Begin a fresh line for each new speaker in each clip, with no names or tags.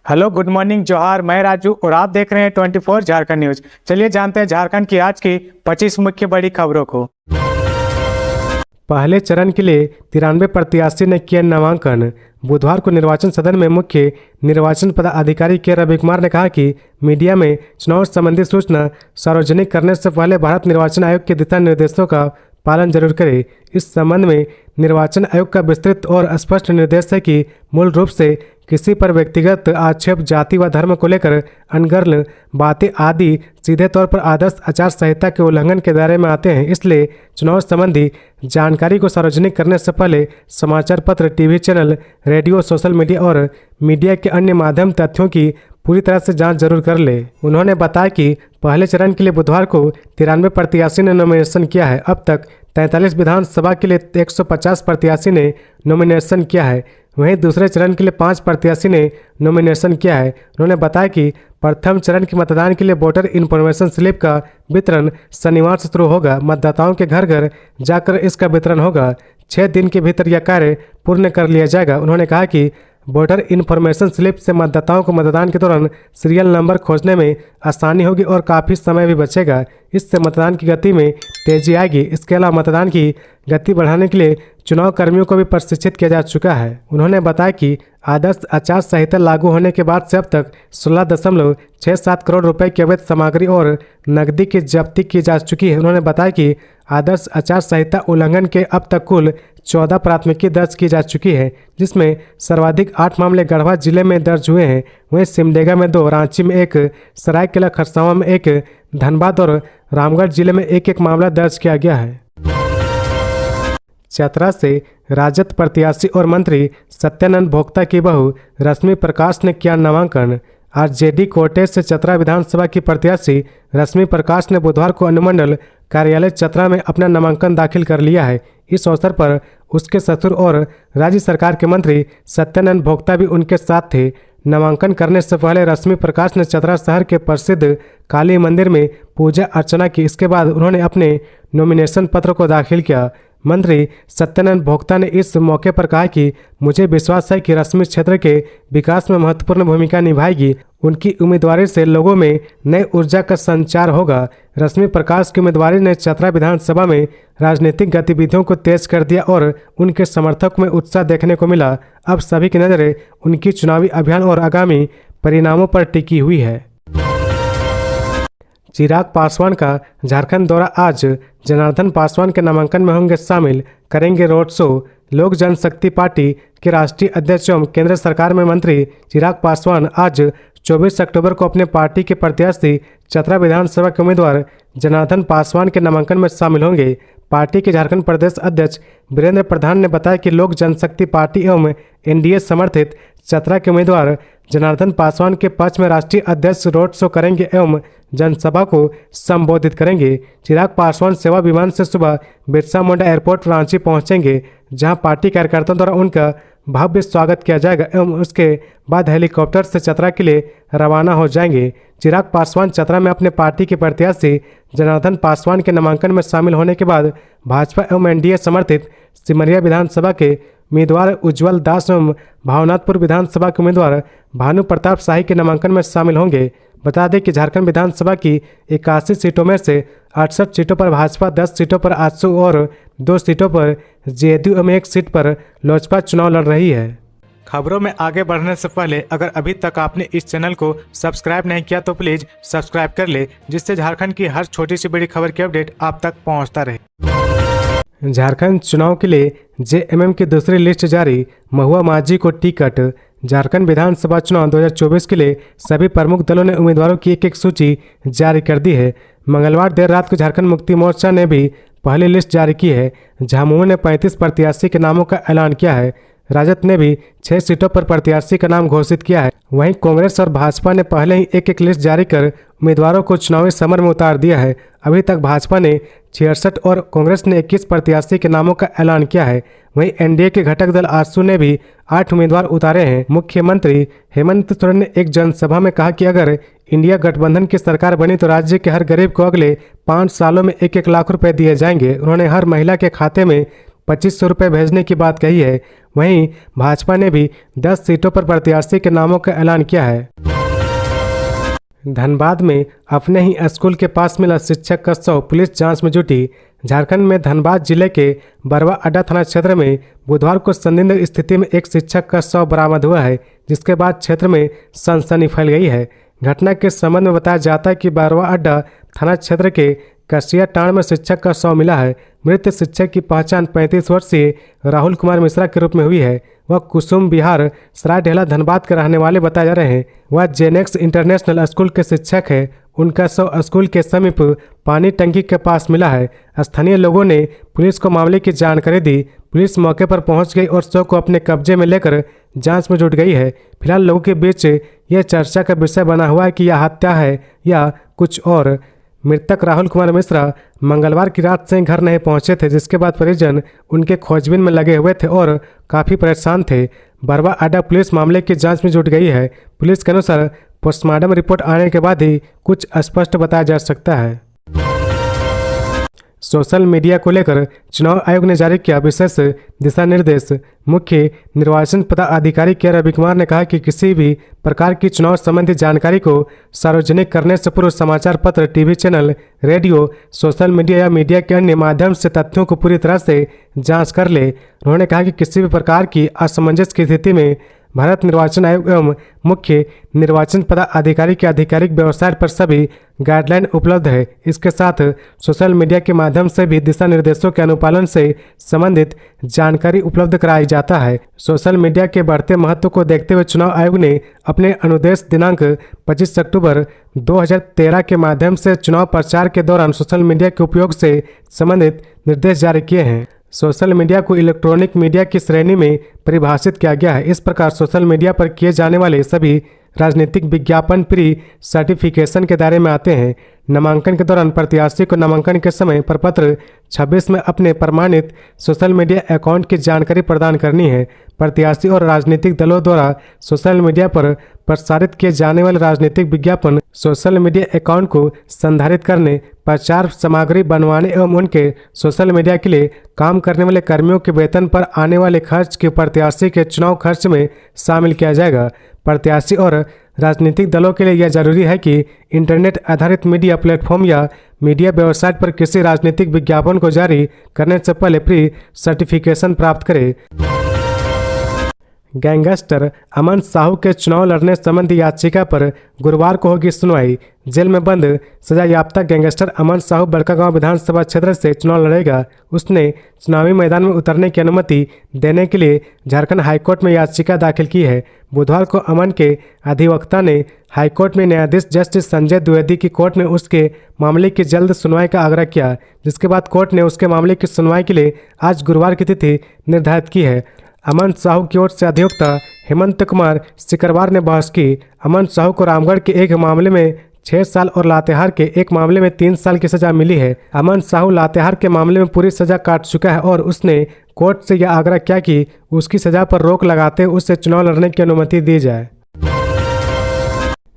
Hello, good morning, जोहार। मैं राजू और आप देख रहे हैं 24 झारखंड न्यूज। चलिए जानते हैं झारखंड की आज की 25 मुख्य बड़ी खबरों को।
पहले चरण के लिए 93 प्रत्याशी ने किया नामांकन। बुधवार को निर्वाचन सदन में मुख्य निर्वाचन पदाधिकारी के रवि कुमार ने कहा कि मीडिया में चुनाव संबंधी सूचना सार्वजनिक करने से पहले भारत निर्वाचन आयोग के दिशा निर्देशों का पालन जरूर करे। इस संबंध में निर्वाचन आयोग का विस्तृत और स्पष्ट निर्देश है कि मूल रूप से किसी पर व्यक्तिगत आक्षेप, जाति व धर्म को लेकर अनगढ़ बातें आदि सीधे तौर पर आदर्श आचार संहिता के उल्लंघन के दायरे में आते हैं। इसलिए चुनाव संबंधी जानकारी को सार्वजनिक करने से पहले समाचार पत्र, TV channel, radio, social media और मीडिया के अन्य माध्यम तथ्यों की पूरी तरह से जांच जरूर कर ले। उन्होंने बताया कि पहले चरण के लिए बुधवार को 93 प्रत्याशी ने नॉमिनेशन किया है। अब तक 43 विधानसभा के लिए 150 प्रत्याशी ने नॉमिनेशन किया है। वहीं दूसरे चरण के लिए 5 प्रत्याशी ने नॉमिनेशन किया है। उन्होंने बताया कि प्रथम चरण के मतदान के लिए वोटर इन्फॉर्मेशन स्लिप का वितरण शनिवार से शुरू होगा। मतदाताओं के घर घर जाकर इसका वितरण होगा। 6 दिन के भीतर यह कार्य पूर्ण कर लिया जाएगा। उन्होंने कहा कि वोटर इन्फॉर्मेशन स्लिप से मतदाताओं को मतदान के दौरान सीरियल नंबर खोजने में आसानी होगी और काफ़ी समय भी बचेगा। इससे मतदान की गति में तेजी आएगी। इसके अलावा मतदान की गति बढ़ाने के लिए चुनाव कर्मियों को भी प्रशिक्षित किया जा चुका है। उन्होंने बताया कि आदर्श आचार संहिता लागू होने के बाद से अब तक 16.67 करोड़ रुपए की अवैध सामग्री और नकदी की जब्ती की जा चुकी है। उन्होंने बताया कि आदर्श आचार संहिता उल्लंघन के अब तक कुल 14 प्राथमिकी दर्ज की जा चुकी है, जिसमें सर्वाधिक 8 मामले गढ़वा जिले में दर्ज हुए हैं। वहीं सिमडेगा में 2, रांची में 1, सरायकेला खरसावां में 1, धनबाद और रामगढ़ जिले में 1-1 मामला दर्ज किया गया है। चतरा से राजद प्रत्याशी और मंत्री सत्यानंद भोक्ता की बहू रश्मि प्रकाश ने किया नामांकन। आरजेडी कोटे से चतरा विधानसभा की प्रत्याशी रश्मि प्रकाश ने बुधवार को अनुमंडल कार्यालय चतरा में अपना नामांकन दाखिल कर लिया है। इस अवसर पर उसके ससुर और राज्य सरकार के मंत्री सत्यानंद भोक्ता भी उनके साथ थे। नामांकन करने से पहले रश्मि प्रकाश ने चतरा शहर के प्रसिद्ध काली मंदिर में पूजा अर्चना की। इसके बाद उन्होंने अपने नॉमिनेशन पत्र को दाखिल किया। मंत्री सत्यानंद भोक्ता ने इस मौके पर कहा कि मुझे विश्वास है कि रश्मि क्षेत्र के विकास में महत्वपूर्ण भूमिका निभाएगी। उनकी उम्मीदवारी से लोगों में नई ऊर्जा का संचार होगा। रश्मि प्रकाश की उम्मीदवारी ने चतरा विधानसभा में राजनीतिक गतिविधियों को तेज कर दिया और उनके समर्थक में उत्साह देखने को मिला। अब सभी की नजरें उनकी चुनावी अभियान और आगामी परिणामों पर टिकी हुई है। चिराग पासवान का झारखंड दौरा आज। जनार्दन पासवान के नामांकन में होंगे शामिल, करेंगे रोड शो। लोक जनशक्ति पार्टी के राष्ट्रीय अध्यक्ष एवं केंद्र सरकार में मंत्री चिराग पासवान आज 24 अक्टूबर को अपने पार्टी के प्रत्याशी चतरा विधानसभा के उम्मीदवार जनार्दन पासवान के नामांकन में शामिल होंगे। पार्टी के झारखंड प्रदेश अध्यक्ष वीरेंद्र प्रधान ने बताया कि लोक जनशक्ति पार्टी एवं एनडीए समर्थित चतरा के उम्मीदवार जनार्दन पासवान के पक्ष में राष्ट्रीय अध्यक्ष रोड शो करेंगे एवं जनसभा को संबोधित करेंगे। चिराग पासवान सेवा विमान से सुबह बिरसा मुंडा एयरपोर्ट रांची पहुंचेंगे, जहां पार्टी कार्यकर्ताओं द्वारा उनका भव्य स्वागत किया जाएगा एवं उसके बाद हेलीकॉप्टर से चतरा के लिए रवाना हो जाएंगे। चिराग पासवान चतरा में अपने पार्टी के प्रत्याशी जनार्दन पासवान के नामांकन में शामिल होने के बाद भाजपा एवं एनडीए समर्थित सिमरिया विधानसभा के उम्मीदवार उज्जवल दास एवं भावनाथपुर विधानसभा के उम्मीदवार भानु प्रताप शाही के नामांकन में शामिल होंगे। बता दें कि झारखंड विधानसभा की 81 सीटों में से 68 सीटों पर भाजपा, 10 सीटों पर आजसू और 2 सीटों पर जेडीयू एवं 1 सीट पर लोजपा चुनाव लड़ रही है।
खबरों में आगे बढ़ने से पहले अगर अभी तक आपने इस चैनल को सब्सक्राइब नहीं किया तो प्लीज सब्सक्राइब कर ले, जिससे झारखंड की हर छोटी सी बड़ी खबर की अपडेट आप तक पहुंचता रहे।
झारखंड चुनाव के लिए जेएमएम की दूसरी लिस्ट जारी, महुआ माझी को टिकट। झारखंड विधानसभा चुनाव 2024 के लिए सभी प्रमुख दलों ने उम्मीदवारों की एक सूची जारी कर दी है। मंगलवार देर रात को झारखंड मुक्ति मोर्चा ने भी पहली लिस्ट जारी की है। झामुमो ने 35 प्रत्याशी के नामों का ऐलान किया है। राजद ने भी 6 सीटों पर प्रत्याशी का नाम घोषित किया है। वहीं कांग्रेस और भाजपा ने पहले ही एक लिस्ट जारी कर उम्मीदवारों को चुनावी समर में उतार दिया है। अभी तक भाजपा ने 66 और कांग्रेस ने 21 प्रत्याशी के नामों का ऐलान किया है। वहीं एनडीए के घटक दल आजसू ने भी 8 उम्मीदवार उतारे हैं। मुख्यमंत्री हेमंत सोरेन ने एक जनसभा में कहा कि अगर इंडिया गठबंधन की सरकार बनी तो राज्य के हर गरीब को अगले 5 सालों में 1-1 लाख रुपए दिए जाएंगे। उन्होंने हर महिला के खाते में 2500 रुपये भेजने की बात कही है। वहीं भाजपा ने भी 10 सीटों पर प्रत्याशी के नामों का ऐलान किया है। धनबाद में अपने ही स्कूल के पास मिला शिक्षक का शव, पुलिस जांच में जुटी। झारखंड में धनबाद जिले के बरवा अड्डा थाना क्षेत्र में बुधवार को संदिग्ध स्थिति में एक शिक्षक का शव बरामद हुआ है, जिसके बाद क्षेत्र में सनसनी फैल गई है। घटना के संबंध में बताया जाता है कि बरवा अड्डा थाना क्षेत्र के कसिया टांड में शिक्षक का शव मिला है। मृत शिक्षक की पहचान 35 वर्षीय राहुल कुमार मिश्रा के रूप में हुई है। वह कुसुम विहार सरायढेला धनबाद के रहने वाले बताए जा रहे हैं। वह जेनेक्स इंटरनेशनल स्कूल के शिक्षक है। उनका शव स्कूल के समीप पानी टंकी के पास मिला है। स्थानीय लोगों ने पुलिस को मामले की जानकारी दी। पुलिस मौके पर पहुंच गई और शव को अपने कब्जे में लेकर जांच में जुट गई है। फिलहाल लोगों के बीच यह चर्चा का विषय बना हुआ है कि यह हत्या है या कुछ और। मृतक राहुल कुमार मिश्रा मंगलवार की रात से घर नहीं पहुंचे थे, जिसके बाद परिजन उनके खोजबीन में लगे हुए थे और काफ़ी परेशान थे। बरवा अड्डा पुलिस मामले की जांच में जुट गई है। पुलिस के अनुसार पोस्टमार्टम रिपोर्ट आने के बाद ही कुछ स्पष्ट बताया जा सकता है। सोशल मीडिया को लेकर चुनाव आयोग ने जारी किया विशेष दिशा निर्देश। मुख्य निर्वाचन पदाधिकारी के रवि कुमार ने कहा कि किसी भी प्रकार की चुनाव संबंधी जानकारी को सार्वजनिक करने से पूर्व समाचार पत्र, TV channel, radio, social media या मीडिया के अन्य माध्यम से तथ्यों को पूरी तरह से जांच कर ले। उन्होंने कहा कि किसी भी प्रकार की असमंजस की स्थिति में भारत निर्वाचन आयोग एवं मुख्य निर्वाचन पदाधिकारी के आधिकारिक वेबसाइट पर सभी गाइडलाइन उपलब्ध है। इसके साथ सोशल मीडिया के माध्यम से भी दिशा निर्देशों के अनुपालन से संबंधित जानकारी उपलब्ध कराई जाता है। सोशल मीडिया के बढ़ते महत्व को देखते हुए चुनाव आयोग ने अपने अनुदेश दिनांक 25 अक्टूबर 2013 के माध्यम से चुनाव प्रचार के दौरान सोशल मीडिया के उपयोग से संबंधित निर्देश जारी किए हैं। सोशल मीडिया को इलेक्ट्रॉनिक मीडिया की श्रेणी में परिभाषित किया गया है। इस प्रकार सोशल मीडिया पर किए जाने वाले सभी राजनीतिक विज्ञापन प्री सर्टिफिकेशन के दायरे में आते हैं। नामांकन के दौरान प्रत्याशी को नामांकन के समय प्रपत्र 26 में अपने प्रमाणित सोशल मीडिया अकाउंट की जानकारी प्रदान करनी है। प्रत्याशी और राजनीतिक दलों द्वारा सोशल मीडिया पर प्रसारित किए जाने वाले राजनीतिक विज्ञापन सोशल मीडिया अकाउंट को संधारित करने, प्रचार सामग्री बनवाने एवं उनके सोशल मीडिया के लिए काम करने वाले कर्मियों के वेतन पर आने वाले खर्च के प्रत्याशी के चुनाव खर्च में शामिल किया जाएगा। प्रत्याशी और राजनीतिक दलों के लिए यह जरूरी है कि इंटरनेट आधारित मीडिया प्लेटफॉर्म या मीडिया वेबसाइट पर किसी राजनीतिक विज्ञापन को जारी करने से पहले प्री सर्टिफिकेशन प्राप्त करें। गैंगस्टर अमन साहू के चुनाव लड़ने संबंधी याचिका पर गुरुवार को होगी सुनवाई। जेल में बंद सजायाफ्ता गैंगस्टर अमन साहू बड़कागांव विधानसभा क्षेत्र से चुनाव लड़ेगा। उसने चुनावी मैदान में उतरने की अनुमति देने के लिए झारखंड हाईकोर्ट में याचिका दाखिल की है। बुधवार को अमन के अधिवक्ता ने हाईकोर्ट में न्यायाधीश जस्टिस संजय द्विवेदी की कोर्ट में उसके मामले की जल्द सुनवाई का आग्रह किया, जिसके बाद कोर्ट ने उसके मामले की सुनवाई के लिए आज गुरुवार की तिथि निर्धारित की है। अमन साहू की ओर से अधिवक्ता हेमंत कुमार सिकरवार ने बहस की। अमन साहू को रामगढ़ के एक मामले में 6 साल और लातेहार के एक मामले में 3 साल की सजा मिली है। अमन साहू लातेहार के मामले में पूरी सजा काट चुका है और उसने कोर्ट से यह आग्रह किया कि उसकी सजा पर रोक लगाते उससे चुनाव लड़ने की अनुमति दी जाए।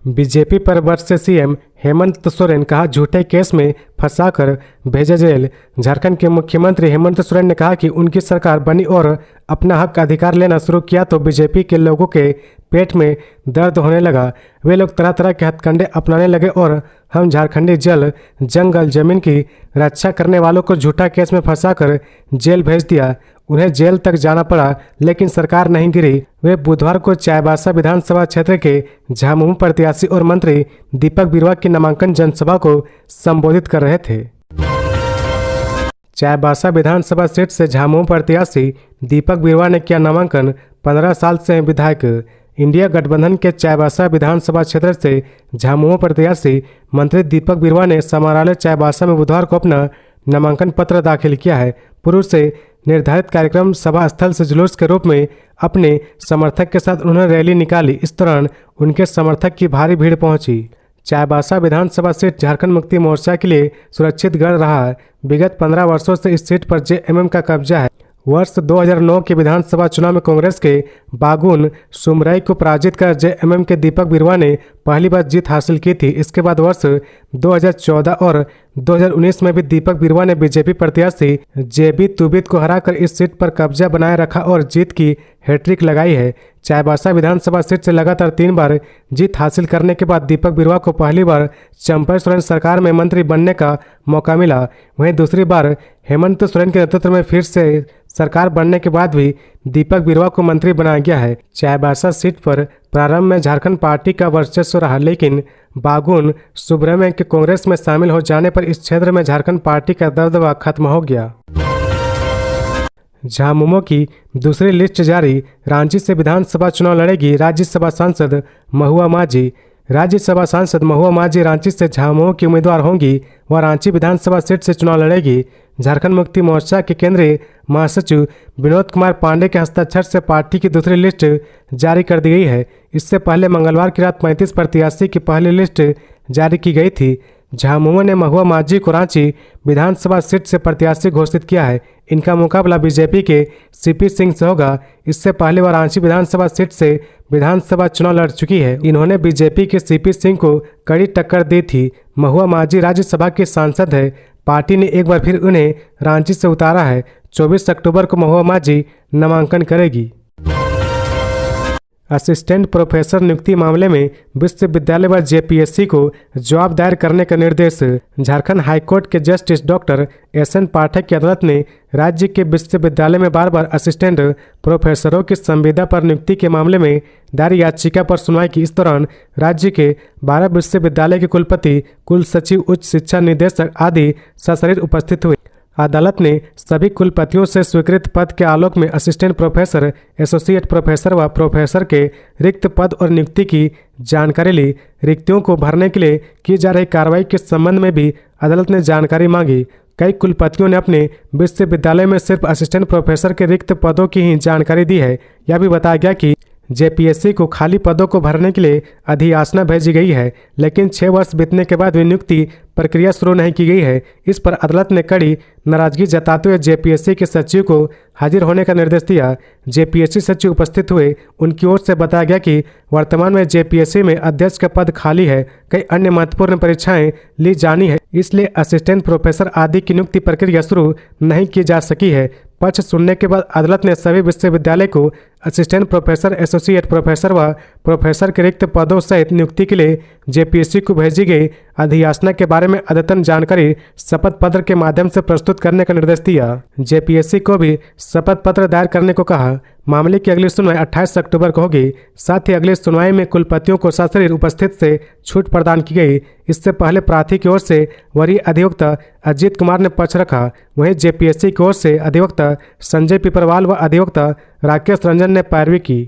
बीजेपी पर वर्ष सीएम हेमंत सोरेन कहा, झूठे केस में फंसाकर भेजे जेल। झारखंड के मुख्यमंत्री हेमंत सोरेन ने कहा कि उनकी सरकार बनी और अपना हक अधिकार लेना शुरू किया तो बीजेपी के लोगों के पेट में दर्द होने लगा। वे लोग तरह तरह के हथकंडे अपनाने लगे और हम झारखंडी जल, जंगल, जमीन की रक्षा करने वालों को झूठा केस में फंसाकर जेल भेज दिया। उन्हें जेल तक जाना पड़ा, लेकिन सरकार नहीं गिरी। वे बुधवार को चाईबासा विधानसभा क्षेत्र के झामुमो प्रत्याशी और मंत्री दीपक बिरुवा की नामांकन जनसभा को संबोधित कर रहे थे। चाईबासा विधानसभा सीट से झामुमो प्रत्याशी दीपक बिरुवा ने किया नामांकन। 15 साल से हैं विधायक। इंडिया गठबंधन के चाईबासा विधानसभा क्षेत्र से झामुमो प्रत्याशी मंत्री दीपक बिरुवा ने समाहरणालय चाईबासा में बुधवार को अपना नामांकन पत्र दाखिल किया है। पूर्व से निर्धारित कार्यक्रम सभा स्थल से जुलूस के रूप में अपने समर्थक के साथ उन्होंने रैली निकाली। इस दौरान उनके समर्थक की भारी भीड़ पहुंची। चाईबासा विधानसभा सीट झारखंड मुक्ति मोर्चा के लिए सुरक्षित गढ़ रहा है। विगत 15 वर्षों से इस सीट पर जेएमएम का कब्जा है। वर्ष 2009 के विधानसभा चुनाव में कांग्रेस के बागुन सुमरई को पराजित कर जेएमएम के दीपक बिरुवा ने पहली बार जीत हासिल की थी। इसके बाद वर्ष 2014 और 2019 में भी दीपक बिरुवा ने बीजेपी प्रत्याशी जेबी तुबित को हराकर इस सीट पर कब्जा बनाए रखा और जीत की हैट्रिक लगाई है। चाईबासा विधानसभा सीट से लगातार 3 बार जीत हासिल करने के बाद दीपक बिरुवा को पहली बार चंपई सोरेन सरकार में मंत्री बनने का मौका मिला। वहीं दूसरी बार हेमंत सोरेन के नेतृत्व में फिर से सरकार बनने के बाद भी दीपक बिरुवा को मंत्री बनाया गया है। चाईबासा सीट पर प्रारंभ में झारखंड पार्टी का वर्चस्व रहा, लेकिन बागुन सुब्रमण्यम के कांग्रेस में शामिल हो जाने पर इस क्षेत्र में झारखंड पार्टी का दबदबा खत्म हो गया। झामुमो की दूसरी लिस्ट जारी। रांची से विधानसभा चुनाव लड़ेगी राज्यसभा सांसद महुआ माझी। राज्यसभा सांसद महुआ माझी रांची से झामुमो की उम्मीदवार होंगी। वह रांची विधानसभा सीट से चुनाव लड़ेगी। झारखंड मुक्ति मोर्चा के केंद्रीय महासचिव विनोद कुमार पांडे के हस्ताक्षर से पार्टी की दूसरी लिस्ट जारी कर दी गई है। इससे पहले मंगलवार की रात 35 प्रत्याशी की पहली लिस्ट जारी की गई थी। झामुमो ने महुआ माझी को रांची विधानसभा सीट से प्रत्याशी घोषित किया है। इनका मुकाबला बीजेपी के सीपी सिंह से होगा। इससे पहले वह रांची विधानसभा सीट से विधानसभा चुनाव लड़ चुकी है। इन्होंने बीजेपी के सीपी सिंह को कड़ी टक्कर दी थी। महुआ माझी राज्यसभा के सांसद है। पार्टी ने एक बार फिर उन्हें रांची से उतारा है। 24 अक्टूबर को महुआ माझी नामांकन करेगी। असिस्टेंट प्रोफेसर नियुक्ति मामले में विश्वविद्यालय व जेपीएससी को जवाब दायर करने का निर्देश। झारखंड हाईकोर्ट के जस्टिस डॉक्टर एस.एन. पाठक की अदालत ने राज्य के विश्वविद्यालय में बार बार असिस्टेंट प्रोफेसरों की संविदा पर नियुक्ति के मामले में दायर याचिका पर सुनवाई की। इस दौरान राज्य के 12 विश्वविद्यालय के कुलपति, कुल सचिव, उच्च शिक्षा निदेशक आदि सशरीर उपस्थित हुए। अदालत ने सभी कुलपतियों से स्वीकृत पद के आलोक में असिस्टेंट प्रोफेसर, एसोसिएट प्रोफेसर व प्रोफेसर के रिक्त पद और नियुक्ति की जानकारी ली। रिक्तियों को भरने के लिए की जा रही कार्रवाई के संबंध में भी अदालत ने जानकारी मांगी। कई कुलपतियों ने अपने विश्वविद्यालय में सिर्फ असिस्टेंट प्रोफेसर के रिक्त पदों की ही जानकारी दी है। यह भी बताया गया कि जेपीएससी को खाली पदों को भरने के लिए अधियाचना भेजी गई है, लेकिन 6 वर्ष बीतने के बाद भी नियुक्ति प्रक्रिया शुरू नहीं की गई है। इस पर अदालत ने कड़ी नाराजगी जताते हुए जेपीएससी के सचिव को हाजिर होने का निर्देश दिया। जेपीएससी सचिव उपस्थित हुए। उनकी ओर से बताया गया कि वर्तमान में जेपीएससी में अध्यक्ष का पद खाली है। कई अन्य महत्वपूर्ण परीक्षाएं ली जानी है, इसलिए असिस्टेंट प्रोफेसर आदि की नियुक्ति प्रक्रिया शुरू नहीं की जा सकी है। पक्ष सुनने के बाद अदालत ने सभी विश्वविद्यालय को असिस्टेंट प्रोफेसर, एसोसिएट प्रोफेसर व प्रोफेसर के रिक्त पदों सहित नियुक्ति के लिए जेपीएससी को भेजी गई अधियाचना के बारे में अद्यतन जानकारी शपथ पत्र के माध्यम से प्रस्तुत करने का निर्देश दिया। जेपीएससी को भी शपथ पत्र दायर करने को कहा। मामले की अगली सुनवाई 28 अक्टूबर को होगी। साथ ही अगली सुनवाई में कुलपतियों को सशरीर उपस्थित से छूट प्रदान की गई। इससे पहले प्रार्थी की ओर से वरीय अधिवक्ता अजीत कुमार ने पक्ष रखा। वहीं जेपीएससी की ओर से अधिवक्ता संजय पिपरवाल व अधिवक्ता राकेश रंजन ने पैरवी की।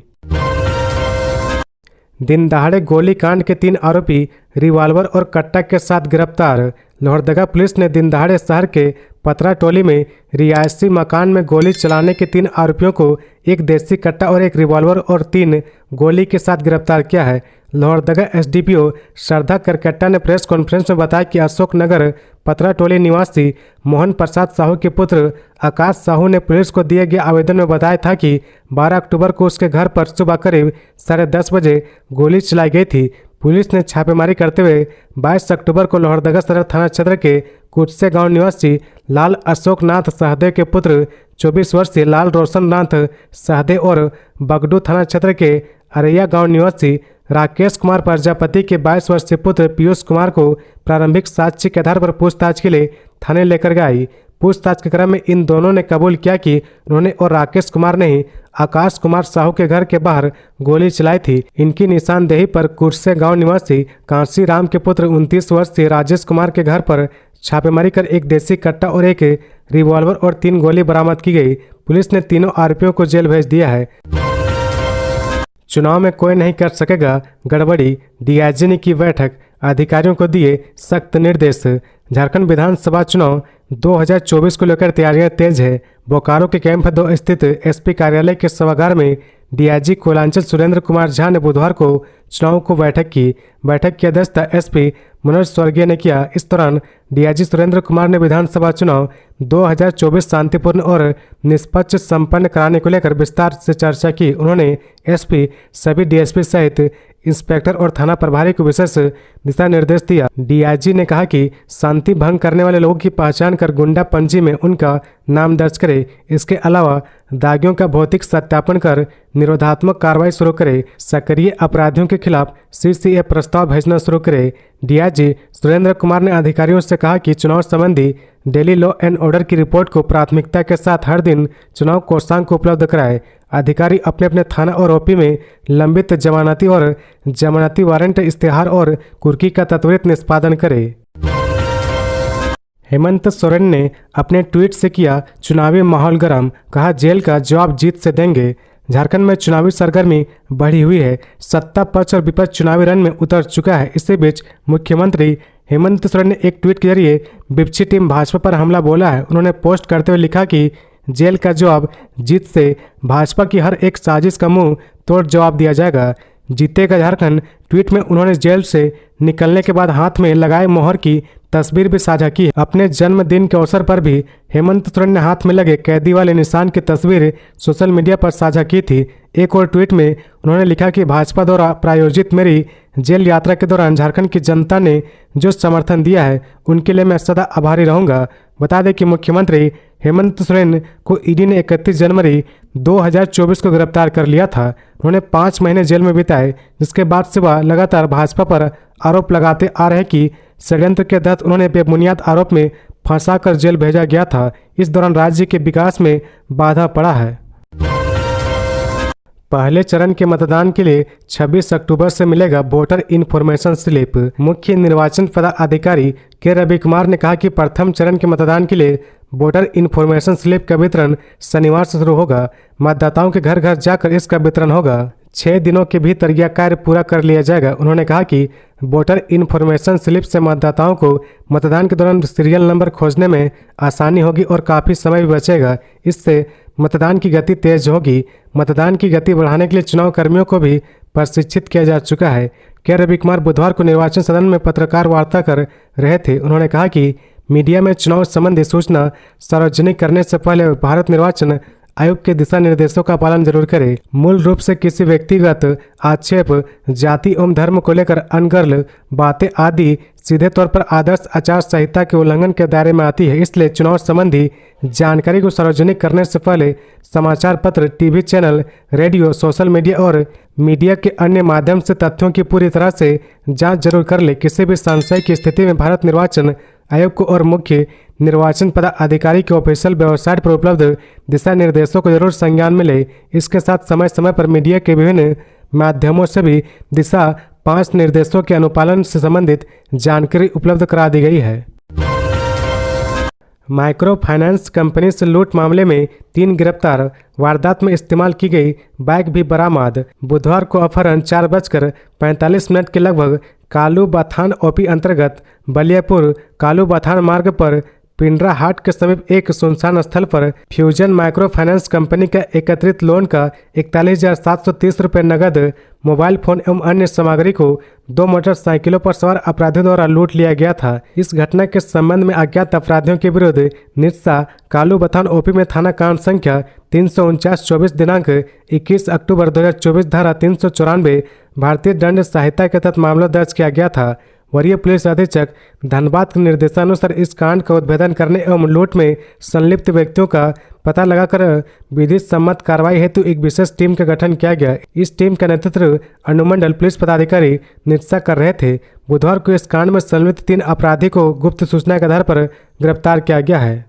दिन दहाड़े गोलीकांड के 3 आरोपी रिवाल्वर और कट्टा के साथ गिरफ्तार। लोहरदगा पुलिस ने दिन दहाड़े शहर के पतरा टोली में रिहायशी मकान में गोली चलाने के 3 आरोपियों को एक देसी कट्टा और एक रिवॉल्वर और 3 गोली के साथ गिरफ्तार किया है। लोहरदगा एसडीपीओ श्रद्धा करकट्टा ने प्रेस कॉन्फ्रेंस में बताया कि अशोक नगर पतरा टोली निवासी मोहन प्रसाद साहू के पुत्र आकाश साहू ने पुलिस को दिए गए आवेदन में बताया था कि 12 अक्टूबर को उसके घर पर सुबह करीब 10:30 बजे गोली चलाई गई थी। पुलिस ने छापेमारी करते हुए 22 अक्टूबर को लोहरदगा सदर थाना क्षेत्र के कुटसे गांव निवासी लाल अशोक नाथ सहदे के पुत्र 24 वर्षीय लाल रोशन नाथ सहदे और बगडू थाना क्षेत्र के अरैया गांव निवासी राकेश कुमार प्रजापति के 22 वर्षीय पुत्र पीयूष कुमार को प्रारंभिक साक्ष्य के आधार पर पूछताछ के लिए थाने लेकर गई। पूछताछ के क्रम में इन दोनों ने कबूल किया कि उन्होंने और राकेश कुमार ने ही आकाश कुमार साहू के घर के बाहर गोली चलाई थी। इनकी निशानदेही पर कुर्से गांव निवासी कांसी राम के पुत्र 29 वर्षीय राजेश कुमार के घर पर छापेमारी कर एक देसी कट्टा और एक रिवॉल्वर और 3 गोली बरामद की गई। पुलिस ने तीनों आरोपियों को जेल भेज दिया है। चुनाव में कोई नहीं कर सकेगा गड़बड़ी, डीआईजी ने की बैठक, अधिकारियों को दिए सख्त निर्देश। झारखंड विधानसभा चुनाव 2024 को लेकर तैयारियां तेज है। बोकारो के कैंप 2 स्थित एसपी कार्यालय के सभागार में डीआईजी कोयलांचल सुरेंद्र कुमार झा ने बुधवार को चुनाव को बैठक की अध्यक्षता एसपी मनोज स्वर्गीय ने किया। इस दौरान डीआईजी सुरेंद्र कुमार ने विधानसभा चुनाव 2024 शांतिपूर्ण और निष्पक्ष संपन्न कराने को लेकर विस्तार से चर्चा की। उन्होंने एसपी, सभी डीएसपी सहित इंस्पेक्टर और थाना प्रभारी को विशेष दिशा निर्देश दिया। डीआईजी ने कहा कि शांति भंग करने वाले लोगों की पहचान कर गुंडा पंजी में उनका नाम दर्ज करे। इसके अलावा दागियों का भौतिक सत्यापन कर निरोधात्मक कार्रवाई शुरू करे। सक्रिय अपराधियों के खिलाफ सीसीए प्रस्ताव भेजना शुरू करे। डीआईजी सुरेंद्र कुमार ने अधिकारियों से कहा कि चुनाव संबंधी डेली लॉ एंड ऑर्डर की रिपोर्ट को प्राथमिकता के साथ हर दिन चुनाव कोषांग को उपलब्ध कराए। अधिकारी अपने अपने थाना और ओपी में लंबित जमानती और जमानती वारंट इश्तेहार और कुर्की का त्वरित निष्पादन करे। हेमंत सोरेन ने अपने ट्वीट से किया चुनावी माहौल गर्म, कहा जेल का जवाब जीत से देंगे। झारखंड में चुनावी सरगर्मी बढ़ी हुई है। सत्ता पक्ष और विपक्ष चुनावी रण में उतर चुका है। इसी बीच मुख्यमंत्री हेमंत सोरेन ने एक ट्वीट के जरिए विपक्षी टीम भाजपा पर हमला बोला है। उन्होंने पोस्ट करते हुए लिखा कि जेल का जवाब जीत से भाजपा की हर एक साजिश का मुंह तोड़ जवाब दिया जाएगा। जीतेगा झारखंड। ट्वीट में उन्होंने जेल से निकलने के बाद हाथ में लगाए मोहर की तस्वीर भी साझा की। अपने जन्मदिन के अवसर पर भी हेमंत सोरेन ने हाथ में लगे कैदी वाले निशान की तस्वीर सोशल मीडिया पर साझा की थी। एक और ट्वीट में उन्होंने लिखा कि भाजपा द्वारा प्रायोजित मेरी जेल यात्रा के दौरान झारखंड की जनता ने जो समर्थन दिया है उनके लिए मैं सदा आभारी रहूंगा। बता दें कि मुख्यमंत्री हेमंत सोरेन को ईडी ने 31 जनवरी 2024 को गिरफ्तार कर लिया था। उन्होंने 5 महीने जेल में बिताए, जिसके बाद से वह लगातार भाजपा पर आरोप लगाते आ रहे कि षड्यंत्र के तहत उन्होंने बेबुनियाद आरोप में फंसाकर जेल भेजा गया था। इस दौरान राज्य के विकास में बाधा पड़ा है। पहले चरण के मतदान के लिए 26 अक्टूबर से मिलेगा वोटर इन्फॉर्मेशन स्लिप। मुख्य निर्वाचन पदाधिकारी के रवि कुमार ने कहा कि प्रथम चरण के मतदान के लिए वोटर इन्फॉर्मेशन स्लिप का वितरण शनिवार से शुरू होगा। मतदाताओं के घर घर जाकर इसका वितरण होगा। 6 दिनों के भीतर यह कार्य पूरा कर लिया जाएगा। उन्होंने कहा कि वोटर इन्फॉर्मेशन स्लिप से मतदाताओं को मतदान के दौरान सीरियल नंबर खोजने में आसानी होगी और काफ़ी समय भी बचेगा। इससे मतदान की गति तेज होगी। मतदान की गति बढ़ाने के लिए चुनाव कर्मियों को भी प्रशिक्षित किया जा चुका है। के रवि कुमार बुधवार को निर्वाचन सदन में पत्रकार वार्ता कर रहे थे। उन्होंने कहा कि मीडिया में चुनाव संबंधी सूचना सार्वजनिक करने से पहले भारत निर्वाचन आयोग के दिशा निर्देशों का पालन जरूर करें। मूल रूप से किसी व्यक्तिगत आक्षेप, जाति एवं धर्म को लेकर अनर्गल बातें आदि सीधे तौर पर आदर्श आचार संहिता के उल्लंघन के दायरे में आती है। इसलिए चुनाव संबंधी जानकारी को सार्वजनिक करने से पहले समाचार पत्र, TV channel, radio, social media और मीडिया के अन्य माध्यम से तथ्यों की पूरी तरह से जांच जरूर कर ले। किसी भी संशय की स्थिति में भारत निर्वाचन आयोग को और मुख्य निर्वाचन पदाधिकारी के ऑफिशियल वेबसाइट पर उपलब्ध दिशा निर्देशों को जरूर संज्ञान में ले। इसके साथ समय समय पर मीडिया के विभिन्न माध्यमों से भी दिशा 5 निर्देशों के अनुपालन से संबंधित जानकारी उपलब्ध करा दी गई है। माइक्रो फाइनेंस कंपनी से लूट मामले में 3 गिरफ्तार। वारदात में इस्तेमाल की गई बाइक भी बरामद। बुधवार को अपहरण 4:45 के लगभग कालू बाथान ओपी अंतर्गत बलियापुर कालू बाथान मार्ग पर पिंडरा हाट के समीप एक सुनसान स्थल पर फ्यूजन माइक्रो फाइनेंस कंपनी का एकत्रित लोन का 41,730 रुपये नगद, मोबाइल फोन एवं अन्य सामग्री को 2 मोटरसाइकिलों पर सवार अपराधियों द्वारा लूट लिया गया था। इस घटना के संबंध में अज्ञात अपराधियों के विरुद्ध निरसा कालू बथान ओपी में थाना कांड संख्या 349/24 दिनांक 21 अक्टूबर 2024 धारा 394 भारतीय दंड संहिता के तहत मामला दर्ज किया गया था। वरीय पुलिस अधीक्षक धनबाद के निर्देशानुसार इस कांड का उद्भेदन करने एवं लूट में संलिप्त व्यक्तियों का पता लगाकर विधि सम्मत कार्रवाई हेतु एक विशेष टीम का गठन किया गया। इस टीम का नेतृत्व अनुमंडल पुलिस पदाधिकारी निरसा कर रहे थे। बुधवार को इस कांड में संलिप्त 3 अपराधी को गुप्त सूचना के आधार पर गिरफ्तार किया गया है।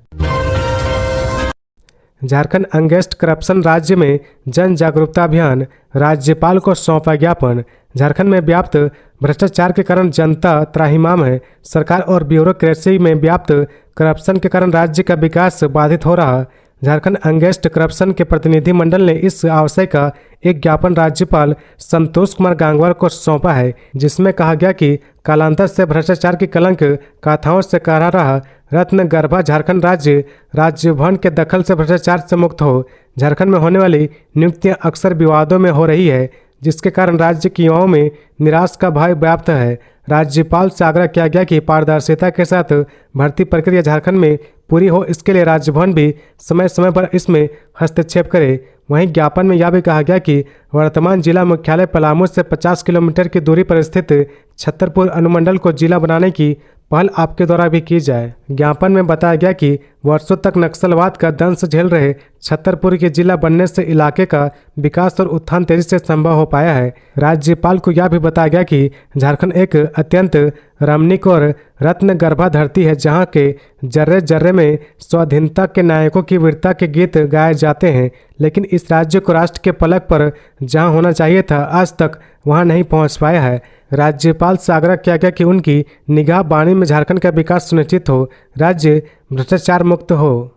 झारखंड अगेंस्ट करप्शन राज्य में जन जागरूकता अभियान, राज्यपाल को सौंपा ज्ञापन। झारखंड में व्याप्त भ्रष्टाचार के कारण जनता त्राहिमाम है। सरकार और ब्यूरोक्रेसी में व्याप्त करप्शन के कारण राज्य का विकास बाधित हो रहा। झारखंड अगेंस्ट करप्शन के प्रतिनिधि मंडल ने इस आशय का एक ज्ञापन राज्यपाल संतोष कुमार गंगवार को सौंपा है, जिसमें कहा गया कि कालांतर से भ्रष्टाचार की कलंक गाथाओं से करा रहा रत्नगर्भा झारखंड राज्य भवन के दखल से भ्रष्टाचार से मुक्त हो। झारखंड में होने वाली नियुक्तियां अक्सर विवादों में हो रही है, जिसके कारण राज्य के युवाओं में निराश का भय व्याप्त है। राज्यपाल से आग्रह किया गया कि पारदर्शिता के साथ भर्ती प्रक्रिया झारखंड में पूरी हो, इसके लिए राज्य भवन भी समय समय पर इसमें हस्तक्षेप करे। वहीं ज्ञापन में यह भी कहा गया कि वर्तमान जिला मुख्यालय पलामू से 50 किलोमीटर की दूरी पर स्थित छतरपुर अनुमंडल को जिला बनाने की पहल आपके द्वारा भी की जाए। ज्ञापन में बताया गया कि वर्षों तक नक्सलवाद का दंश झेल रहे छतरपुर के जिला बनने से इलाके का विकास और उत्थान तेजी से संभव हो पाया है। राज्यपाल को यह भी बताया गया कि झारखंड एक अत्यंत रमणीक और रत्नगर्भा धरती है, जहां के जर्रे जर्रे में स्वाधीनता के नायकों की वीरता के गीत गाए जाते हैं, लेकिन इस राज्य को राष्ट्र के पलक पर जहां होना चाहिए था, आज तक वहां नहीं पहुंच पाया है। राज्यपाल से आग्रह किया गया कि उनकी निगाह बानी में झारखंड का विकास सुनिश्चित हो, राज्य भ्रष्टाचार मुक्त हो।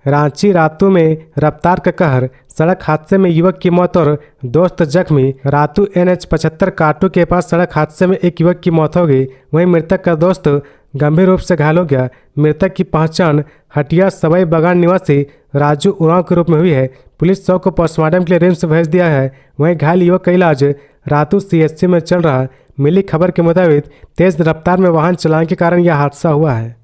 रांची रातू में रफ्तार का कहर, सड़क हादसे में युवक की मौत और दोस्त जख्मी। रातू NH 75 काटू के पास सड़क हादसे में एक युवक की मौत हो गई, वहीं मृतक का दोस्त गंभीर रूप से घायल हो गया। मृतक की पहचान हटिया सवाई बगान निवासी राजू उरांव के रूप में हुई है। पुलिस शव को पोस्टमार्टम के लिए रिम्स भेज दिया है। वहीं घायल युवक का इलाज रातू CHC में चल रहा। मिली खबर के मुताबिक तेज रफ्तार में वाहन चलाने के कारण यह हादसा हुआ है।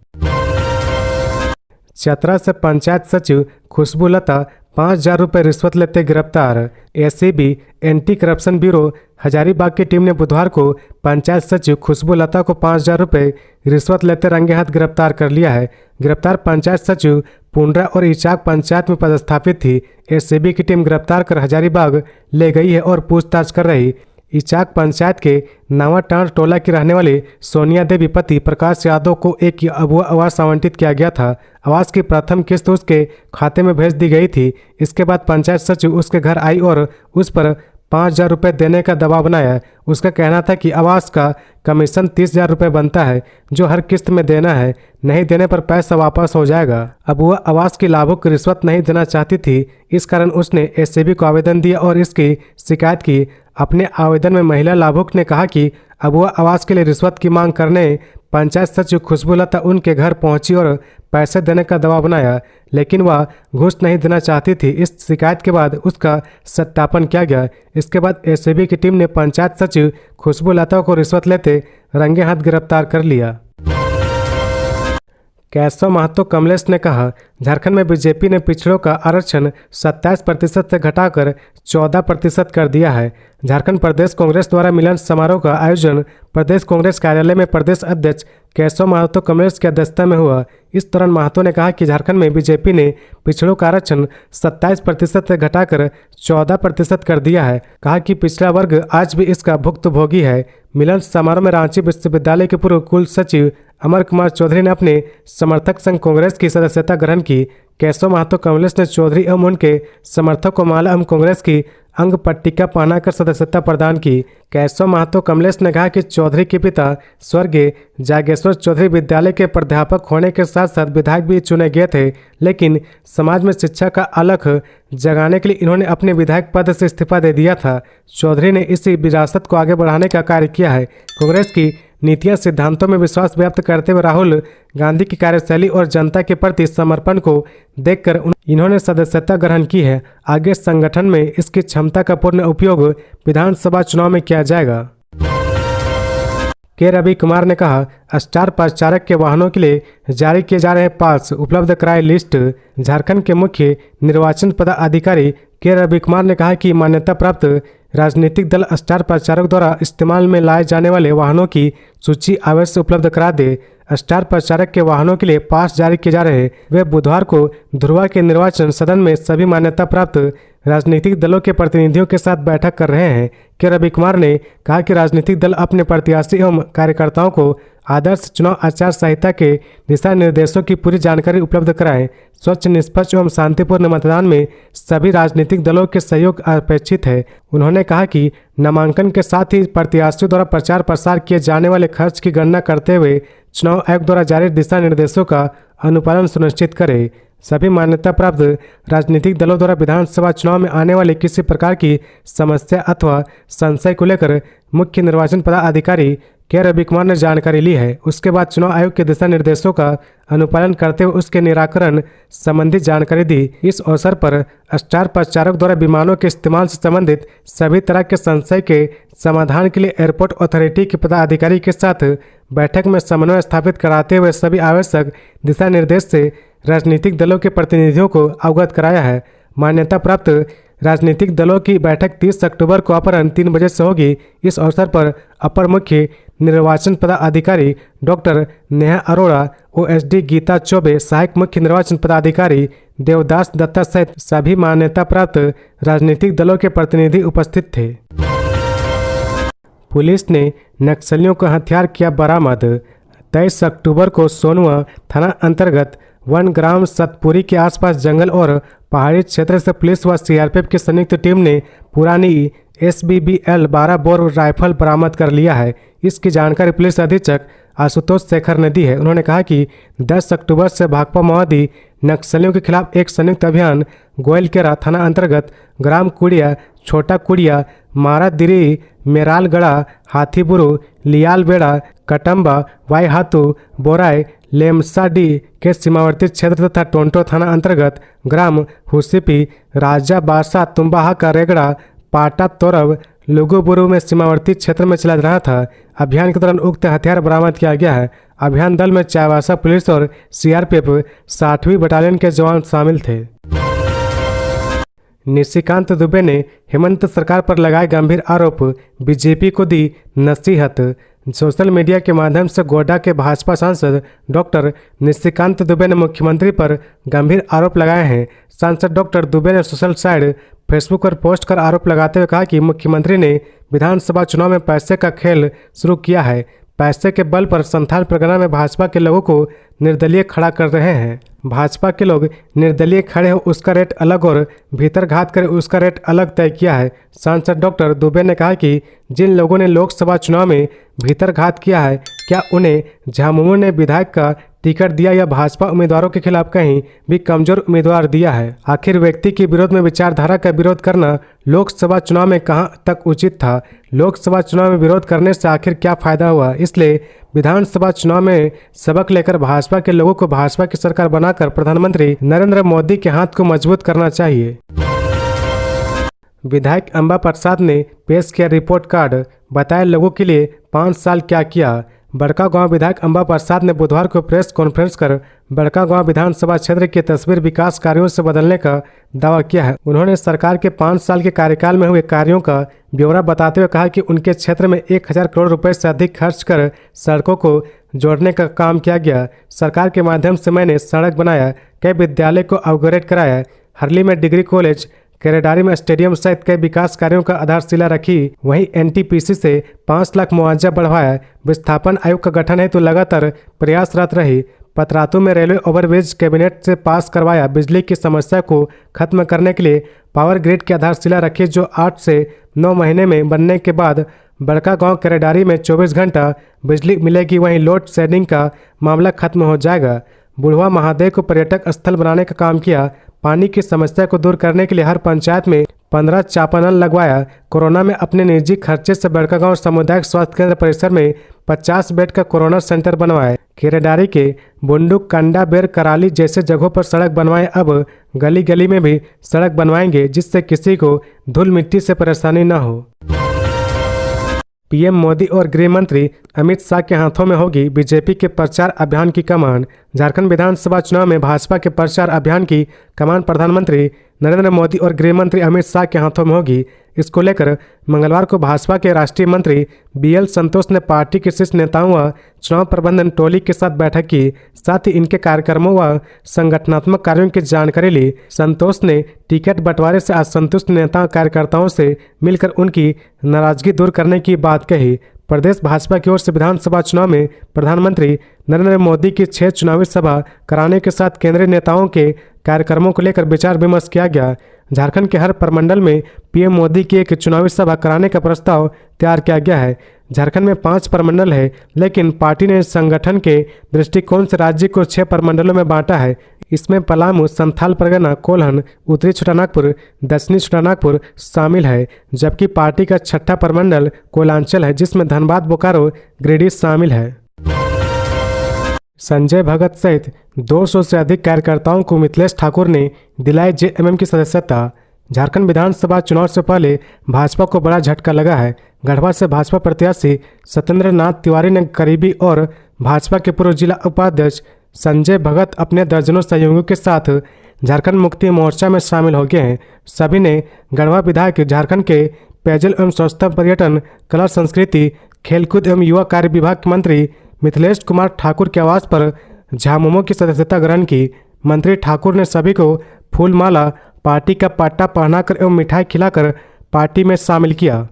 चतरा से पंचायत सचिव खुशबू लता 5,000 रुपये रिश्वत लेते गिरफ्तार। ACB anti corruption bureau Hazaribagh की टीम ने बुधवार को पंचायत सचिव खुशबू लता को 5,000 रुपये रिश्वत लेते रंगे हाथ गिरफ्तार कर लिया है। गिरफ्तार पंचायत सचिव पुंडरा और इचाक पंचायत में पदस्थापित थी। ACB की टीम गिरफ्तार कर हजारीबाग ले गई है और पूछताछ कर रही। इचाक पंचायत के नावाटांड टोला की रहने वाली सोनिया देवी पति प्रकाश यादव को एक अबुआ आवास आवंटित किया गया था। आवास की प्रथम किस्त उसके खाते में भेज दी गई थी। इसके बाद पंचायत सचिव उसके घर आई और उस पर 5,000 रुपये देने का दबाव बनाया। उसका कहना था कि आवास का कमीशन 30,000 रुपये बनता है, जो हर किस्त में देना है, नहीं देने पर पैसा वापस हो जाएगा। अब वह आवास की लाभुक रिश्वत नहीं देना चाहती थी, इस कारण उसने ACB को आवेदन दिया और इसकी शिकायत की। अपने आवेदन में महिला लाभुक ने कहा कि अब वह आवास के लिए रिश्वत की मांग करने पंचायत सचिव खुशबू लता उनके घर पहुंची और पैसे देने का दबाव बनाया, लेकिन वह घूस नहीं देना चाहती थी। इस शिकायत के बाद उसका सत्यापन किया गया। इसके बाद ACB की टीम ने पंचायत सचिव खुशबू लता को रिश्वत लेते रंगे हाथ गिरफ्तार कर लिया। केशव महतो कमलेश ने कहा, झारखंड में बीजेपी ने पिछड़ों का आरक्षण 27% से घटाकर 14% कर दिया है। झारखंड प्रदेश कांग्रेस द्वारा मिलन समारोह का आयोजन प्रदेश कांग्रेस कार्यालय में प्रदेश अध्यक्ष केशव महतो कमलेश की अध्यक्षता में हुआ। इस दौरान महतो ने कहा कि झारखंड में बीजेपी ने पिछड़ों का आरक्षण 27% से घटाकर 14% कर दिया है। कहा कि पिछड़ा वर्ग आज भी इसका भुक्तभोगी है। मिलन समारोह में रांची विश्वविद्यालय के पूर्व कुल सचिव अमर कुमार चौधरी ने अपने समर्थक संघ कांग्रेस की सदस्यता ग्रहण की। केशव महतो कमलेश ने चौधरी एवं उनके समर्थक को माला एवं कांग्रेस की अंग पट्टिका पहनाकर सदस्यता प्रदान की। केशव महतो कमलेश ने कहा कि चौधरी के पिता स्वर्गीय जागेश्वर चौधरी विद्यालय के प्राध्यापक होने के साथ साथ विधायक भी चुने गए थे, लेकिन समाज में शिक्षा का अलख जगाने के लिए इन्होंने अपने विधायक पद से इस्तीफा दे दिया था। चौधरी ने इसी विरासत को आगे बढ़ाने का कार्य किया है। कांग्रेस की नीतियां सिद्धांतों में विश्वास व्यक्त करते हुए राहुल गांधी की कार्यशैली और जनता के प्रति समर्पण को देखकर इन्होंने सदस्यता ग्रहण की है। आगे संगठन में इसकी क्षमता का पूर्ण उपयोग विधानसभा चुनाव में किया जाएगा। के रवि कुमार ने कहा, स्टार प्रचारक के वाहनों के लिए जारी किए जा रहे पास उपलब्ध कराए लिस्ट। झारखंड के मुख्य निर्वाचन पदाधिकारी के रवि कुमार ने कहा कि मान्यता प्राप्त राजनीतिक दल स्टार प्रचारक द्वारा इस्तेमाल में लाए जाने वाले वाहनों की सूची अवश्य उपलब्ध करा दे। स्टार प्रचारक के वाहनों के लिए पास जारी किए जा रहे हैं। वे बुधवार को धुरवा के निर्वाचन सदन में सभी मान्यता प्राप्त राजनीतिक दलों के प्रतिनिधियों के साथ बैठक कर रहे हैं। के रवि कुमार ने कहा कि राजनीतिक दल अपने प्रत्याशी एवं कार्यकर्ताओं को आदर्श चुनाव आचार संहिता के दिशा निर्देशों की पूरी जानकारी उपलब्ध कराएं। स्वच्छ, निष्पक्ष एवं शांतिपूर्ण मतदान में सभी राजनीतिक दलों के सहयोग अपेक्षित है। उन्होंने कहा कि नामांकन के साथ ही प्रत्याशियों द्वारा प्रचार प्रसार किए जाने वाले खर्च की गणना करते हुए चुनाव आयोग द्वारा जारी दिशा निर्देशों का अनुपालन सुनिश्चित करें। सभी मान्यता प्राप्त राजनीतिक दलों द्वारा विधानसभा चुनाव में आने वाले किसी प्रकार की समस्या अथवा संशय को लेकर मुख्य निर्वाचन पदाधिकारी के रवि कुमार ने जानकारी ली है। उसके बाद चुनाव आयोग के दिशा निर्देशों का अनुपालन करते हुए उसके निराकरण संबंधी जानकारी दी। इस अवसर पर स्टार प्रचारक द्वारा विमानों के इस्तेमाल से संबंधित सभी तरह के संशय के समाधान के लिए एयरपोर्ट अथॉरिटी के पदाधिकारी के साथ बैठक में समन्वय स्थापित कराते हुए सभी आवश्यक दिशा निर्देश से राजनीतिक दलों के प्रतिनिधियों को अवगत कराया है। मान्यता प्राप्त राजनीतिक दलों की बैठक 30 अक्टूबर को अपराह्न 3 बजे से होगी। इस अवसर पर अपर मुख्य निर्वाचन पदाधिकारी डॉक्टर नेहा अरोड़ा, ओएसडी गीता चौबे, सहायक मुख्य निर्वाचन पदाधिकारी देवदास दत्ता सहित सभी मान्यता प्राप्त राजनीतिक दलों के प्रतिनिधि उपस्थित थे। पुलिस ने नक्सलियों का हथियार किया बरामद। 23 अक्टूबर को सोनुआ थाना अंतर्गत वन ग्राम सतपुरी के आसपास जंगल और पहाड़ी क्षेत्र से पुलिस व सीआरपीएफ की संयुक्त टीम ने पुरानी SBBL 12 बोर राइफल बरामद कर लिया है। इसकी जानकारी पुलिस अधीक्षक आशुतोष शेखर ने दी है। उन्होंने कहा कि 10 अक्टूबर से भाकपा माओवादी नक्सलियों के खिलाफ एक संयुक्त अभियान गोयलकेरा थाना अंतर्गत ग्राम कुड़िया, छोटा कुड़िया, मारादिरी, मेरालगढ़ा, हाथीबुरु, लियालबेड़ा, कटम्बा, वाईहातू, बोराई, लेमसाडी के सीमावर्ती क्षेत्र तथा टोंटो थाना अंतर्गत ग्राम हुसिपी, राजा बासा, तुम्बाहा का रेगड़ा, पाटा तोरब, लुगुबुरु में सीमावर्ती क्षेत्र में चला रहा था। अभियान के दौरान उक्त हथियार बरामद किया गया है। अभियान दल में चाईबासा पुलिस और सीआरपीएफ 60वीं बटालियन के जवान शामिल थे। निशिकांत दुबे ने हेमंत सरकार पर लगाए गंभीर आरोप, बीजेपी को दी नसीहत। सोशल मीडिया के माध्यम से गोड्डा के भाजपा सांसद डॉक्टर निशिकांत दुबे ने मुख्यमंत्री पर गंभीर आरोप लगाए हैं। सांसद डॉक्टर दुबे ने सोशल साइट फेसबुक पर पोस्ट कर आरोप लगाते हुए कहा कि मुख्यमंत्री ने विधानसभा चुनाव में पैसे का खेल शुरू किया है। पैसे के बल पर संथाल परगना में भाजपा के लोगों को निर्दलीय खड़ा कर रहे हैं। भाजपा के लोग निर्दलीय खड़े हो उसका रेट अलग और भीतर घात कर उसका रेट अलग तय किया है। सांसद डॉक्टर दुबे ने कहा कि जिन लोगों ने लोकसभा चुनाव में भीतर घात किया है, क्या उन्हें झामुमो ने विधायक का टिकट दिया या भाजपा उम्मीदवारों के खिलाफ कहीं भी कमजोर उम्मीदवार दिया है? आखिर व्यक्ति के विरोध में विचारधारा का विरोध करना लोकसभा चुनाव में कहां तक उचित था? लोकसभा चुनाव में विरोध करने से आखिर क्या फायदा हुआ? इसलिए विधानसभा चुनाव में सबक लेकर भाजपा के लोगों को भाजपा की सरकार बनाकर प्रधानमंत्री नरेंद्र मोदी के हाथ को मजबूत करना चाहिए। विधायक अंबा प्रसाद ने पेश किया रिपोर्ट कार्ड, बताया लोगों के लिए 5 साल क्या किया। बड़कागांव विधायक अंबा प्रसाद ने बुधवार को प्रेस कॉन्फ्रेंस कर बड़कागांव विधानसभा क्षेत्र की तस्वीर विकास कार्यों से बदलने का दावा किया है। उन्होंने सरकार के 5 साल के कार्यकाल में हुए कार्यों का ब्यौरा बताते हुए कहा कि उनके क्षेत्र में 1000 करोड़ रुपए से अधिक खर्च कर सड़कों को जोड़ने का काम किया गया। सरकार के माध्यम से मैंने सड़क बनाया, कई विद्यालय को अपग्रेड कराया, हरली में डिग्री कॉलेज, केरेडारी में स्टेडियम सहित कई विकास कार्यों का आधारशिला रखी। वहीं एनटीपीसी से 5 लाख मुआवजा बढ़वाया। विस्थापन आयोग का गठन हेतु लगातार प्रयासरत रही। पतरातू में रेलवे ओवरब्रिज कैबिनेट से पास करवाया। बिजली की समस्या को खत्म करने के लिए पावर ग्रिड की आधारशिला रखी, जो 8 से 9 महीने में बनने के बाद बड़कागांव केरेडारी में 24 घंटा बिजली मिलेगी। वहीं लोड शेडिंग का मामला खत्म हो जाएगा। बुढ़वा महादेव को पर्यटक स्थल बनाने का काम किया। पानी की समस्या को दूर करने के लिए हर पंचायत में 15 चापानल लगवाया। कोरोना में अपने निजी खर्चे से बड़कागांव सामुदायिक स्वास्थ्य केंद्र परिसर में 50 बेड का कोरोना सेंटर बनवाया। केरेडारी के बुंडुक, कंडा, बेर, कराली जैसे जगहों पर सड़क बनवाएं। अब गली गली में भी सड़क बनवाएंगे, जिससे किसी को धूल मिट्टी से परेशानी न हो। पीएम मोदी और गृह मंत्री अमित शाह के हाथों में होगी बीजेपी के प्रचार अभियान की कमान। झारखंड विधानसभा चुनाव में भाजपा के प्रचार अभियान की कमान प्रधानमंत्री नरेंद्र मोदी और गृह मंत्री अमित शाह के हाथों में होगी। इसको लेकर मंगलवार को भाजपा के राष्ट्रीय मंत्री बीएल संतोष ने पार्टी के शीर्ष नेताओं व चुनाव प्रबंधन टोली के साथ बैठक की। साथ ही इनके कार्यक्रमों व संगठनात्मक कार्यों की जानकारी ली। संतोष ने टिकट बंटवारे से असंतुष्ट नेता कार्यकर्ताओं से मिलकर उनकी नाराजगी दूर करने की बात कही। प्रदेश भाजपा की ओर से विधानसभा चुनाव में प्रधानमंत्री नरेंद्र मोदी की 6 चुनावी सभा कराने के साथ केंद्रीय नेताओं के कार्यक्रमों को लेकर विचार विमर्श किया गया। झारखंड के हर प्रमंडल में पीएम मोदी की एक चुनावी सभा कराने का प्रस्ताव तैयार किया गया है। झारखंड में 5 प्रमंडल है, लेकिन पार्टी ने संगठन के दृष्टिकोण से राज्य को 6 प्रमंडलों में बांटा है। इसमें पलामू, संथाल परगना, कोल्हन, उत्तरी छोटानागपुर, दक्षिणी छोटानागपुर शामिल है, जबकि पार्टी का छठा प्रमंडल कोयलांचल है, जिसमें धनबाद, बोकारो, गिरिडीह शामिल है। संजय भगत सहित 200 से अधिक कार्यकर्ताओं को मिथिलेश ठाकुर ने दिलाई जेएमएम की सदस्यता। झारखंड विधानसभा चुनाव से पहले भाजपा को बड़ा झटका लगा है। गढ़वा से भाजपा प्रत्याशी सत्येंद्र नाथ तिवारी ने करीबी और भाजपा के पूर्व जिला उपाध्यक्ष संजय भगत अपने दर्जनों सहयोगियों के साथ झारखंड मुक्ति मोर्चा में शामिल हो गए हैं। सभी ने गढ़वा विधायक, झारखंड के पेयजल एवं स्वच्छता, पर्यटन, कला संस्कृति, खेलकूद एवं युवा कार्य विभाग के मंत्री मिथिलेश कुमार ठाकुर के आवास पर झामुमो की सदस्यता ग्रहण की। मंत्री ठाकुर ने सभी को फूल माला, पार्टी का पट्टा पहनाकर एवं मिठाई खिलाकर पार्टी में शामिल किया।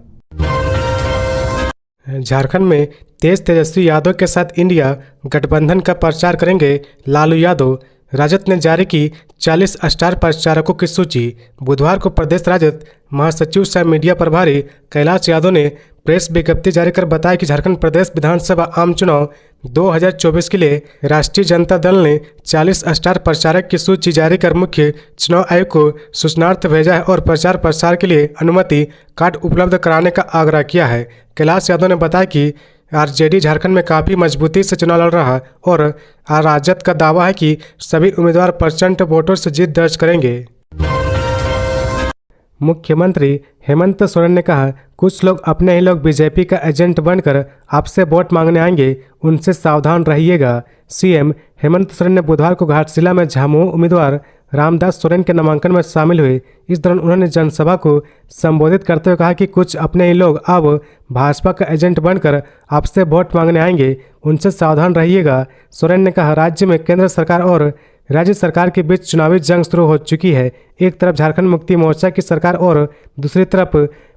झारखंड में तेजस्वी यादव के साथ इंडिया गठबंधन का प्रचार करेंगे लालू यादव। राजद ने जारी की 40 स्टार प्रचारकों की सूची। बुधवार को प्रदेश राजद महासचिव सह मीडिया प्रभारी कैलाश यादव ने प्रेस विज्ञप्ति जारी कर बताया कि झारखंड प्रदेश विधानसभा आम चुनाव 2024 के लिए राष्ट्रीय जनता दल ने 40 स्टार प्रचारक की सूची जारी कर मुख्य चुनाव आयोग को सूचनार्थ भेजा है और प्रचार प्रसार के लिए अनुमति कार्ड उपलब्ध कराने का आग्रह किया है। कैलाश यादव ने बताया कि आरजेडी झारखंड में काफ़ी मजबूती से चुनाव लड़ रहा और राजद का दावा है कि सभी उम्मीदवार प्रचंड वोटों से जीत दर्ज करेंगे। मुख्यमंत्री हेमंत सोरेन ने कहा, कुछ लोग अपने ही लोग बीजेपी का एजेंट बनकर आपसे वोट मांगने आएंगे, उनसे सावधान रहिएगा। सीएम हेमंत सोरेन ने बुधवार को घाटशिला में झामुमो उम्मीदवार रामदास सोरेन के नामांकन में शामिल हुए। इस दौरान उन्होंने जनसभा को संबोधित करते हुए कहा कि कुछ अपने ही लोग अब भाजपा का एजेंट बनकर आपसे वोट मांगने आएंगे, उनसे सावधान रहिएगा। सोरेन ने कहा, राज्य में केंद्र सरकार और राज्य सरकार के बीच चुनावी जंग शुरू हो चुकी है। एक तरफ झारखंड मुक्ति मोर्चा की सरकार और दूसरी तरफ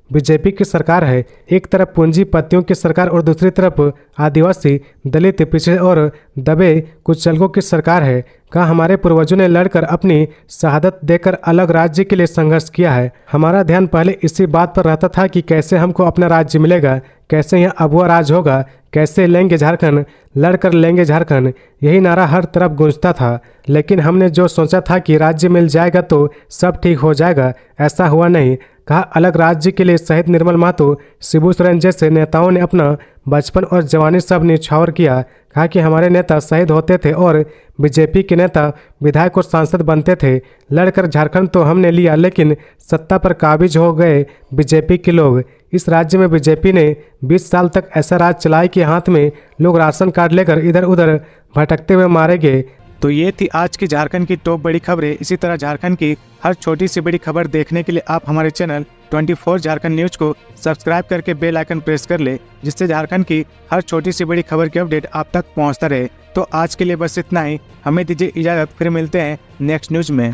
बीजेपी की सरकार है। एक तरफ पूंजीपतियों की सरकार और दूसरी तरफ आदिवासी, दलित, पिछड़े और दबे कुचलकों की सरकार है। कहा, हमारे पूर्वजों ने लड़कर अपनी शहादत देकर अलग राज्य के लिए संघर्ष किया है। हमारा ध्यान पहले इसी बात पर रहता था कि कैसे हमको अपना राज्य मिलेगा, कैसे यहाँ अबुआ राज होगा, कैसे लेंगे झारखंड, लड़कर लेंगे झारखंड, यही नारा हर तरफ गूंजता था। लेकिन हमने जो सोचा था कि राज्य मिल जाएगा तो सब ठीक हो जाएगा, ऐसा हुआ नहीं। कहा, अलग राज्य के लिए शहीद निर्मल महतो, शिबू सोरेन जैसे नेताओं ने अपना बचपन और जवानी सब न्यौछावर किया। कहा कि हमारे नेता शहीद होते थे और बीजेपी के नेता विधायक और सांसद बनते थे। लड़कर झारखंड तो हमने लिया, लेकिन सत्ता पर काबिज हो गए बीजेपी के लोग। इस राज्य में बीजेपी ने 20 साल तक ऐसा राज चलाया कि हाथ में लोग राशन कार्ड लेकर इधर उधर भटकते हुए मारे गए।
तो ये थी आज की झारखंड की टॉप बड़ी खबरें। इसी तरह झारखंड की हर छोटी सी बड़ी खबर देखने के लिए आप हमारे चैनल 24 झारखंड न्यूज को सब्सक्राइब करके बेल आइकन प्रेस कर ले, जिससे झारखंड की हर छोटी सी बड़ी खबर की अपडेट आप तक पहुंचता रहे। तो आज के लिए बस इतना ही, हमें दीजिए इजाजत, फिर मिलते हैं नेक्स्ट न्यूज में।